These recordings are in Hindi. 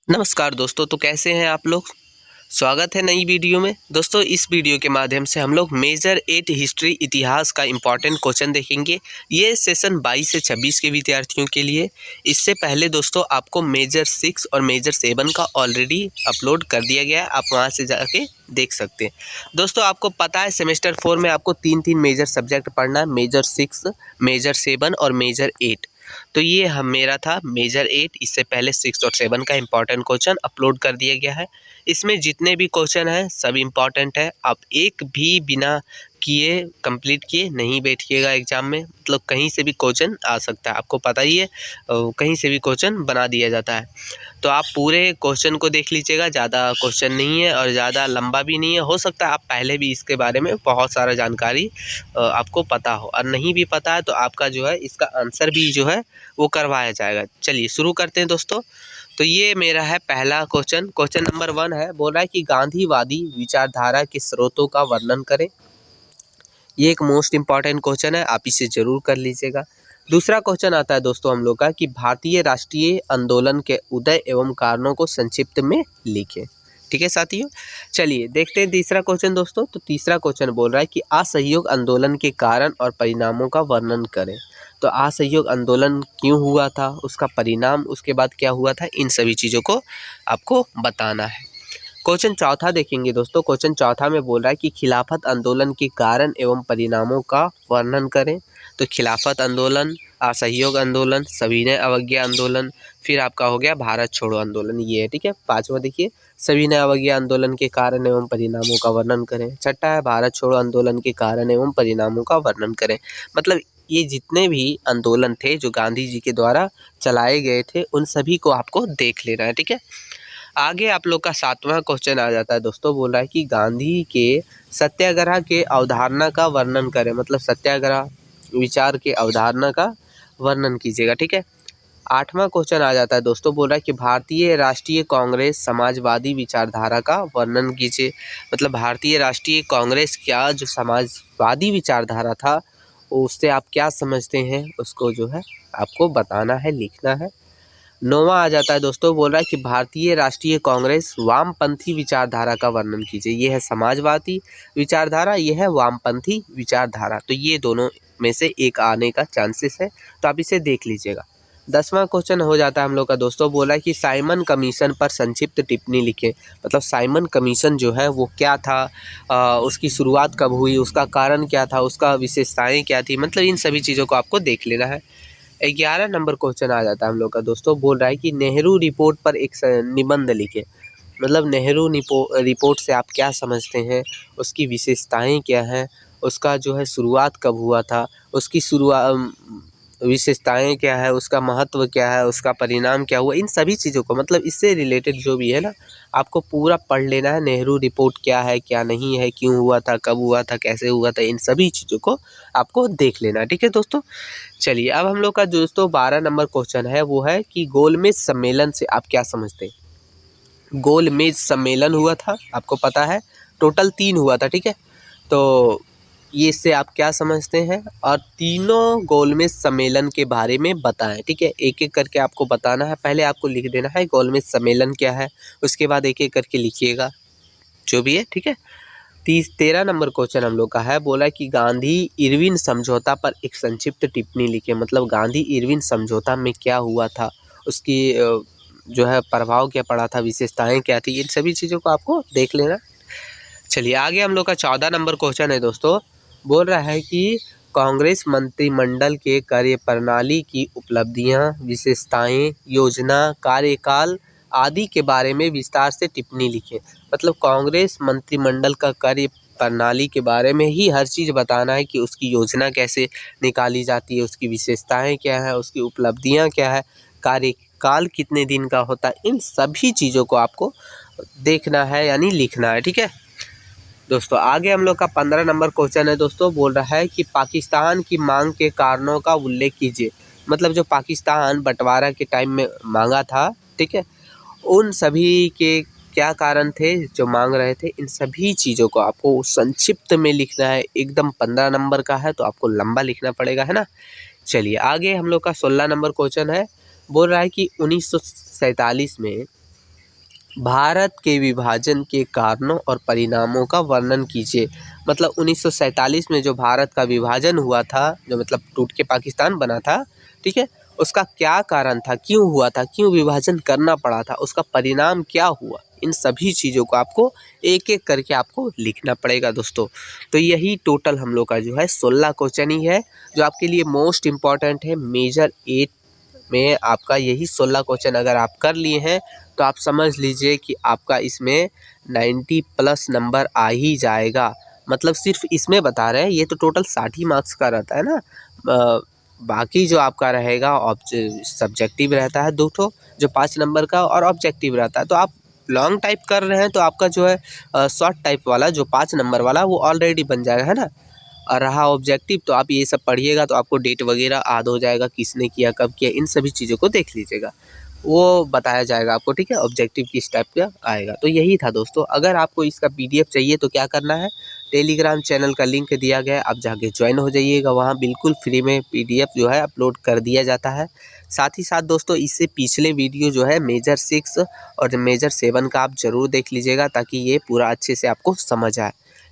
नमस्कार दोस्तों, तो कैसे हैं आप लोग। स्वागत है नई वीडियो में। दोस्तों, इस वीडियो के माध्यम से हम लोग मेजर 8 हिस्ट्री इतिहास का इम्पॉर्टेंट क्वेश्चन देखेंगे। ये सेशन 22 से 26 के विद्यार्थियों के लिए। इससे पहले दोस्तों आपको मेजर 6 और मेजर 7 का ऑलरेडी अपलोड कर दिया गया है, आप वहां से जाके देख सकते हैं। दोस्तों, आपको पता है सेमेस्टर 4 में आपको 3 मेजर सब्जेक्ट पढ़ना है, मेजर 6, मेजर 7 और मेजर 8। तो ये हम मेरा था मेजर 8। इससे पहले 6 और 7 का इम्पॉर्टेंट क्वेश्चन अपलोड कर दिया गया है। इसमें जितने भी क्वेश्चन हैं सब इम्पॉर्टेंट है। आप एक भी बिना किए कंप्लीट किए नहीं बैठिएगा एग्जाम में। मतलब कहीं से भी क्वेश्चन आ सकता है, आपको पता ही है, कहीं से भी क्वेश्चन बना दिया जाता है। तो आप पूरे क्वेश्चन को देख लीजिएगा। ज़्यादा क्वेश्चन नहीं है और ज़्यादा लंबा भी नहीं है। हो सकता है आप पहले भी इसके बारे में बहुत सारा जानकारी आपको पता हो, और नहीं भी पता है तो आपका जो है इसका आंसर भी जो है वो करवाया जाएगा। चलिए शुरू करते हैं दोस्तों। तो ये मेरा है पहला क्वेश्चन। क्वेश्चन नंबर 1 है, बोल रहा है कि गांधीवादी विचारधारा के स्रोतों का वर्णन करें। ये एक मोस्ट इम्पॉर्टेंट क्वेश्चन है, आप इसे जरूर कर लीजिएगा। दूसरा क्वेश्चन आता है दोस्तों हम लोग का कि भारतीय राष्ट्रीय आंदोलन के उदय एवं कारणों को संक्षिप्त में लिखें। ठीक है साथियों, चलिए देखते हैं तीसरा क्वेश्चन दोस्तों। तो तीसरा क्वेश्चन बोल रहा है कि असहयोग आंदोलन के कारण और परिणामों का वर्णन करें। तो असहयोग आंदोलन क्यों हुआ था, उसका परिणाम, उसके बाद क्या हुआ था, इन सभी चीज़ों को आपको बताना है। क्वेश्चन चौथा देखेंगे दोस्तों। क्वेश्चन चौथा में बोल रहा है कि खिलाफत आंदोलन के कारण एवं परिणामों का वर्णन करें। तो खिलाफत आंदोलन, असहयोग आंदोलन, सविनय अवज्ञा आंदोलन, फिर आपका हो गया भारत छोड़ो आंदोलन, ये है। ठीक है, पांचवा देखिए, सविनय अवज्ञा आंदोलन के कारण एवं परिणामों का वर्णन करें। छठा है भारत छोड़ो आंदोलन के कारण एवं परिणामों का वर्णन करें। मतलब ये जितने भी आंदोलन थे जो गांधी जी के द्वारा चलाए गए थे उन सभी को आपको देख लेना है। ठीक है, आगे आप लोग का 7वां क्वेश्चन आ जाता है दोस्तों। बोल रहा है कि गांधी के सत्याग्रह के अवधारणा का वर्णन करें। मतलब सत्याग्रह विचार के अवधारणा का वर्णन कीजिएगा। ठीक है, 8वां क्वेश्चन आ जाता है दोस्तों। बोल रहा है कि भारतीय राष्ट्रीय कांग्रेस समाजवादी विचारधारा का वर्णन कीजिए। मतलब भारतीय राष्ट्रीय कांग्रेस क्या जो समाजवादी विचारधारा था उससे आप क्या समझते हैं, उसको जो है आपको बताना है, लिखना है। 9वां आ जाता है दोस्तों। बोल रहा है कि भारतीय राष्ट्रीय कांग्रेस वामपंथी विचारधारा का वर्णन कीजिए। ये है समाजवादी विचारधारा, ये है वामपंथी विचारधारा। तो ये दोनों में से एक आने का चांसेस है, तो आप इसे देख लीजिएगा। 10वां क्वेश्चन हो जाता है हम लोग का दोस्तों। बोला है कि साइमन कमीशन पर संक्षिप्त टिप्पणी लिखें। मतलब साइमन कमीशन जो है वो क्या था, उसकी शुरुआत कब हुई, उसका कारण क्या था, उसका विशेषताएं क्या थी, मतलब इन सभी चीज़ों को आपको देख लेना है। 11 नंबर क्वेश्चन आ जाता है हम लोग का दोस्तों। बोल रहा है कि नेहरू रिपोर्ट पर एक निबंध लिखे। मतलब नेहरू रिपोर्ट से आप क्या समझते हैं, उसकी विशेषताएं क्या हैं, उसका जो है शुरुआत कब हुआ था, उसकी विशेषताएं क्या है, उसका महत्व क्या है, उसका परिणाम क्या हुआ, इन सभी चीज़ों को, मतलब इससे रिलेटेड जो भी है ना, आपको पूरा पढ़ लेना है। नेहरू रिपोर्ट क्या है, क्या नहीं है, क्यों हुआ था, कब हुआ था, कैसे हुआ था, इन सभी चीज़ों को आपको देख लेना है। ठीक है दोस्तों, चलिए अब हम लोग का दोस्तों 12 नंबर क्वेश्चन है, वो है कि गोलमेज सम्मेलन से आप क्या समझते हैं। गोलमेज सम्मेलन हुआ था, आपको पता है, टोटल 3 हुआ था। ठीक है, तो ये इससे आप क्या समझते हैं, और तीनों गोलमेज सम्मेलन के बारे में बताएं। ठीक है, एक एक करके आपको बताना है। पहले आपको लिख देना है गोलमेज सम्मेलन क्या है, उसके बाद एक एक करके लिखिएगा जो भी है। ठीक है, 13 नंबर क्वेश्चन हम लोग का है। बोला कि गांधी इरविन समझौता पर एक संक्षिप्त टिप्पणी लिखे। मतलब गांधी इरविन समझौता में क्या हुआ था, उसकी जो है प्रभाव क्या पड़ा था, विशेषताएं क्या थी, इन सभी चीज़ों को आपको देख लेना। चलिए आगे हम लोग का 14 नंबर क्वेश्चन है दोस्तों। बोल रहा है कि कांग्रेस मंत्रिमंडल के कार्य प्रणाली की उपलब्धियां, विशेषताएं, योजना, कार्यकाल आदि के बारे में विस्तार से टिप्पणी लिखें। मतलब कांग्रेस मंत्रिमंडल का कार्य प्रणाली के बारे में ही हर चीज़ बताना है कि उसकी योजना कैसे निकाली जाती है, उसकी विशेषताएं क्या है, उसकी उपलब्धियां क्या है, कार्यकाल कितने दिन का होता है, इन सभी चीज़ों को आपको देखना है, यानी लिखना है। ठीक है दोस्तों, आगे हम लोग का 15 नंबर क्वेश्चन है दोस्तों। बोल रहा है कि पाकिस्तान की मांग के कारणों का उल्लेख कीजिए। मतलब जो पाकिस्तान बंटवारा के टाइम में मांगा था, ठीक है, उन सभी के क्या कारण थे जो मांग रहे थे, इन सभी चीज़ों को आपको संक्षिप्त में लिखना है। एकदम 15 नंबर का है तो आपको लंबा लिखना पड़ेगा, है ना। चलिए आगे हम लोग का 16 नंबर क्वेश्चन है। बोल रहा है कि 1947 में भारत के विभाजन के कारणों और परिणामों का वर्णन कीजिए। मतलब 1947 में जो भारत का विभाजन हुआ था, जो मतलब टूट के पाकिस्तान बना था, ठीक है, उसका क्या कारण था, क्यों हुआ था, क्यों विभाजन करना पड़ा था, उसका परिणाम क्या हुआ, इन सभी चीज़ों को आपको एक एक करके आपको लिखना पड़ेगा दोस्तों। तो यही टोटल हम लोग का जो है 16 क्वेश्चन ही है, जो आपके लिए मोस्ट इम्पॉर्टेंट है। मेजर 8 में आपका यही 16 क्वेश्चन अगर आप कर लिए हैं तो आप समझ लीजिए कि आपका इसमें 90+ नंबर आ ही जाएगा। मतलब सिर्फ इसमें बता रहे हैं, ये तो टोटल 60 ही मार्क्स का रहता है ना। बाकी जो आपका रहेगा सब्जेक्टिव रहता है 2 ठो, जो 5 नंबर का, और ऑब्जेक्टिव रहता है। तो आप लॉन्ग टाइप कर रहे हैं तो आपका जो है शॉर्ट टाइप वाला जो 5 नंबर वाला वो ऑलरेडी बन जाएगा, है ना। और रहा ऑब्जेक्टिव, तो आप ये सब पढ़िएगा तो आपको डेट वगैरह याद हो जाएगा, किसने किया, कब किया, इन सभी चीज़ों को देख लीजिएगा, वो बताया जाएगा आपको, ठीक है। ऑब्जेक्टिव किस टाइप का आएगा। तो यही था दोस्तों। अगर आपको इसका PDF चाहिए तो क्या करना है, टेलीग्राम चैनल का लिंक दिया गया है, आप जाके ज्वाइन हो जाइएगा। वहाँ बिल्कुल फ्री में PDF जो है अपलोड कर दिया जाता है। साथ ही साथ दोस्तों, इससे पिछले वीडियो जो है मेजर 6 और मेजर 7 का आप ज़रूर देख लीजिएगा, ताकि ये पूरा अच्छे से आपको समझ आए।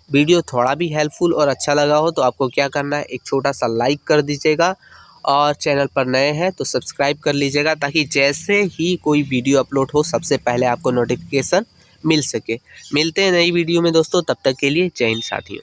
वीडियो थोड़ा भी हेल्पफुल और अच्छा लगा हो तो आपको क्या करना है, एक छोटा सा लाइक कर दीजिएगा, और चैनल पर नए हैं तो सब्सक्राइब कर लीजिएगा, ताकि जैसे ही कोई वीडियो अपलोड हो सबसे पहले आपको नोटिफिकेशन मिल सके। मिलते हैं नई वीडियो में दोस्तों, तब तक के लिए जय हिंद साथियों।